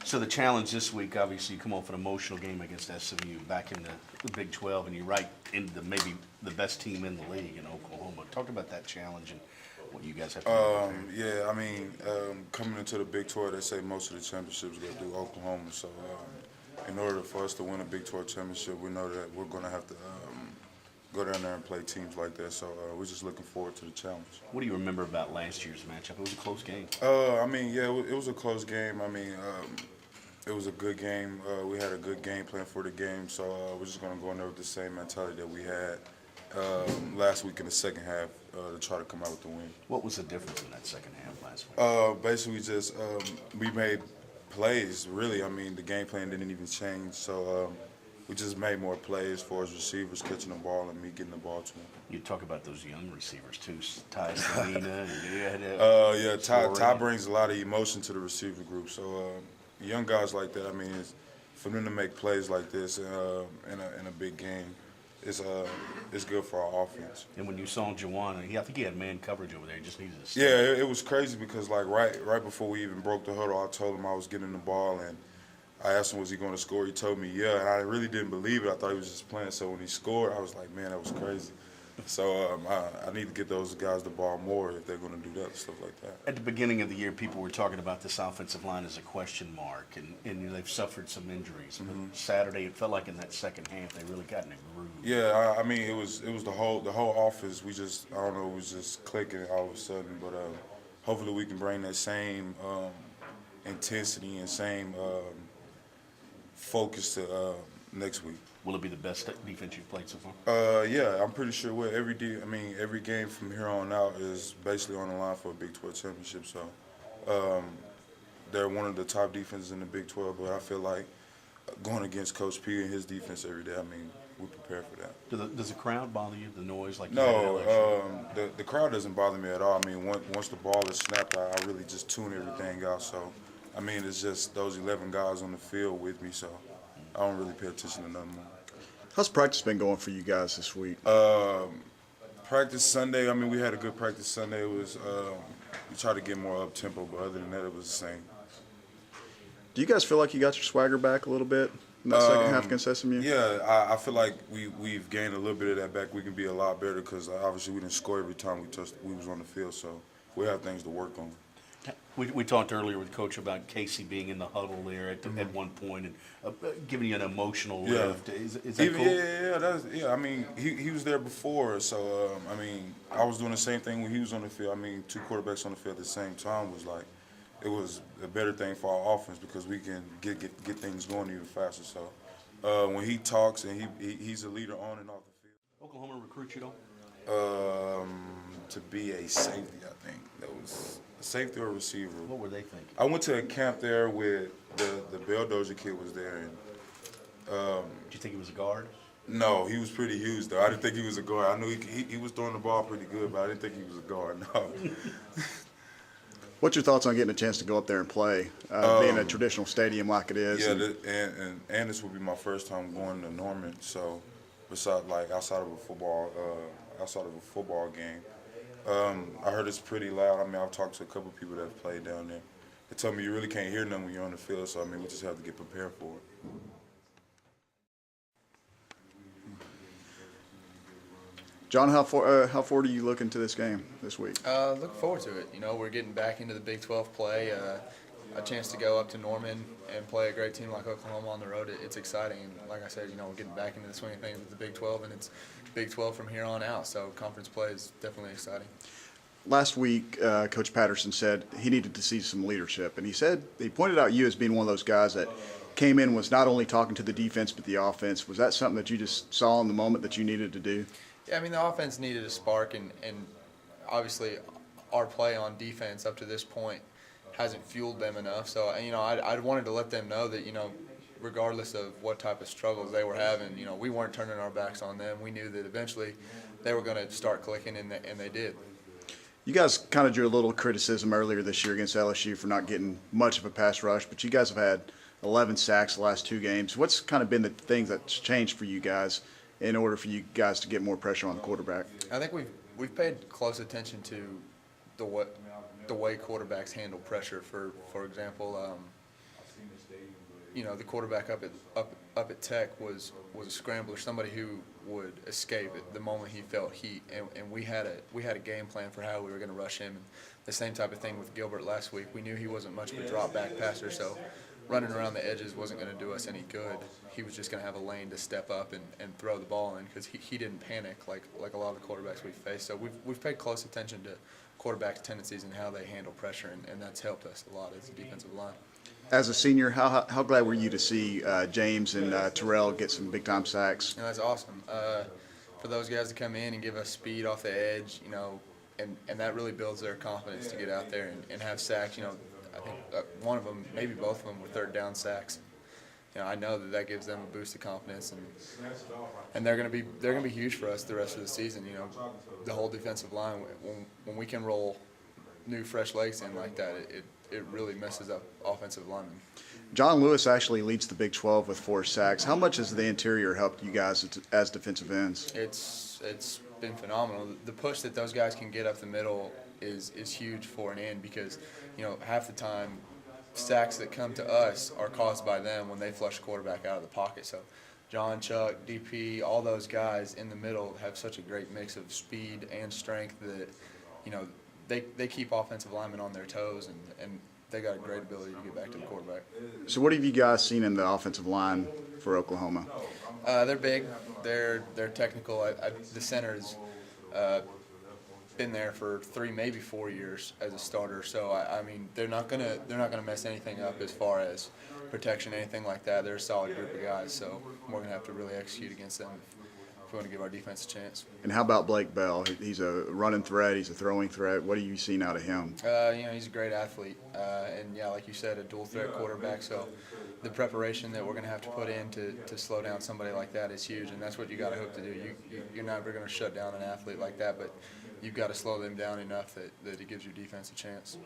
So the challenge this week, obviously, you come off an emotional game against SMU back in the Big 12, and you're right into maybe the best team in the league in Oklahoma. Talk about that challenge and what you guys have to do. Yeah, I mean, coming into the Big 12, they say most of the championships go through Oklahoma. So in order for us to win a Big 12 championship, we know that we're going to have to go down there and play teams like that. So we're just looking forward to the challenge. What do you remember about last year's matchup? It was a close game. I mean, yeah, it was a close game. I mean, it was a good game. We had a good game plan for the game. So we're just going to go in there with the same mentality that we had last week in the second half to try to come out with the win. What was the difference in that second half last week? Basically, just we made plays, really. I mean, the game plan didn't even change. So we just made more plays for his receivers catching the ball and me getting the ball to him. You talk about those young receivers too, Ty Selena. Yeah, Ty brings a lot of emotion to the receiver group. So young guys like that, I mean, for them to make plays like this in a big game, it's good for our offense. And when you saw Juwan, I think he had man coverage over there. He just needed to stay. Yeah, it was crazy because like right before we even broke the huddle, I told him I was getting the ball and I asked him, was he going to score? He told me, yeah, and I really didn't believe it. I thought he was just playing. So when he scored, I was like, man, that was crazy. So I need to get those guys the ball more if they're going to do that stuff like that. At the beginning of the year, people were talking about this offensive line as a question mark, and they've suffered some injuries. Mm-hmm. But Saturday, it felt like in that second half they really got in a groove. Yeah, I mean, it was the whole offense. I don't know, it was just clicking all of a sudden. But hopefully we can bring that same intensity and same focus to next week. Will it be the best defense you've played so far? Yeah, I'm pretty sure every game from here on out is basically on the line for a Big 12 championship. So they're one of the top defenses in the Big 12, but I feel like going against Coach P and his defense every day, I mean, we're prepared for that. Does the crowd bother you, the noise? No, the crowd doesn't bother me at all. I mean, once the ball is snapped, I really just tune everything out. So, I mean, it's just those 11 guys on the field with me, so I don't really pay attention to nothing more. How's practice been going for you guys this week? Practice Sunday, I mean, we had a good practice Sunday. It was we tried to get more up-tempo, but other than that, it was the same. Do you guys feel like you got your swagger back a little bit in that second half against SMU? Yeah, I feel like we've gained a little bit of that back. We can be a lot better because obviously we didn't score every time we was on the field, so we have things to work on. We talked earlier with Coach about Casey being in the huddle there at one point and giving you an emotional lift. Is that cool? Yeah. I mean, he was there before, so I mean, I was doing the same thing when he was on the field. I mean, two quarterbacks on the field at the same time it was a better thing for our offense because we can get things going even faster. So when he talks and he's a leader on and off the field. Oklahoma recruit you though? To be a safety, I think that was a safety or receiver. What were they thinking? I went to a camp there with the Belldozer kid was there, and did you think he was a guard? No, he was pretty huge though. I didn't think he was a guard. I knew he was throwing the ball pretty good, but I didn't think he was a guard. No. What's your thoughts on getting a chance to go up there and play, being a traditional stadium like it is? Yeah, and this will be my first time going to Norman. So, outside of a football game, I heard it's pretty loud. I mean, I've talked to a couple of people that have played down there. They told me you really can't hear them when you're on the field. So I mean, we just have to get prepared for it. John, how forward are you looking to this game this week? Look forward to it. You know, we're getting back into the Big 12 play. A chance to go up to Norman and play a great team like Oklahoma on the road. It's exciting. And like I said, you know, we're getting back into the swing of things with the Big 12, and it's Big 12 from here on out. So conference play is definitely exciting. Last week, Coach Patterson said he needed to see some leadership, and he pointed out you as being one of those guys that came in, was not only talking to the defense but the offense. Was that something that you just saw in the moment that you needed to do? Yeah, I mean, the offense needed a spark, and obviously our play on defense up to this point hasn't fueled them enough. So, you know, I wanted to let them know that, you know, regardless of what type of struggles they were having, you know, we weren't turning our backs on them. We knew that eventually they were going to start clicking, and they did. You guys kind of drew a little criticism earlier this year against LSU for not getting much of a pass rush, but you guys have had 11 sacks the last two games. What's kind of been the things that's changed for you guys in order for you guys to get more pressure on the quarterback? I think we've paid close attention to the way quarterbacks handle pressure. For example, you know, the quarterback up at Tech was a scrambler, somebody who would escape at the moment he felt heat, and we had a game plan for how we were going to rush him. And the same type of thing with Gilbert last week. We knew he wasn't much of a drop back passer, so running around the edges wasn't going to do us any good. He was just going to have a lane to step up and throw the ball in, because he didn't panic like a lot of the quarterbacks we faced. So we've paid close attention to quarterbacks' tendencies and how they handle pressure, and that's helped us a lot as a defensive line. As a senior, how glad were you to see James and Terrell get some big-time sacks? You know, that's awesome. For those guys to come in and give us speed off the edge, you know, and that really builds their confidence to get out there and have sacks. You know, I think one of them, maybe both of them, were third down sacks. You know, I know that gives them a boost of confidence, and they're going to be huge for us the rest of the season. You know, the whole defensive line, when we can roll new fresh legs in like that, it really messes up offensive linemen. John Lewis actually leads the Big 12 with 4 sacks. How much has the interior helped you guys as defensive ends? It's been phenomenal. The push that those guys can get up the middle is huge for an end, because, you know, half the time sacks that come to us are caused by them when they flush the quarterback out of the pocket. So John, Chuck, DP, all those guys in the middle have such a great mix of speed and strength that, you know, they keep offensive linemen on their toes, and they got a great ability to get back to the quarterback. So what have you guys seen in the offensive line for Oklahoma? They're big. They're technical. The center's been there for 3, maybe 4 years as a starter. So I mean, they're not gonna mess anything up as far as protection, anything like that. They're a solid group of guys. So we're gonna have to really execute against them if we want to give our defense a chance. And how about Blake Bell? He's a running threat. He's a throwing threat. What have you seen out of him? You know, he's a great athlete, and yeah, like you said, a dual threat quarterback. So the preparation that we're going to have to put in to slow down somebody like that is huge, and that's what you got to hope to do. You're never going to shut down an athlete like that, but you've got to slow them down enough that it gives your defense a chance.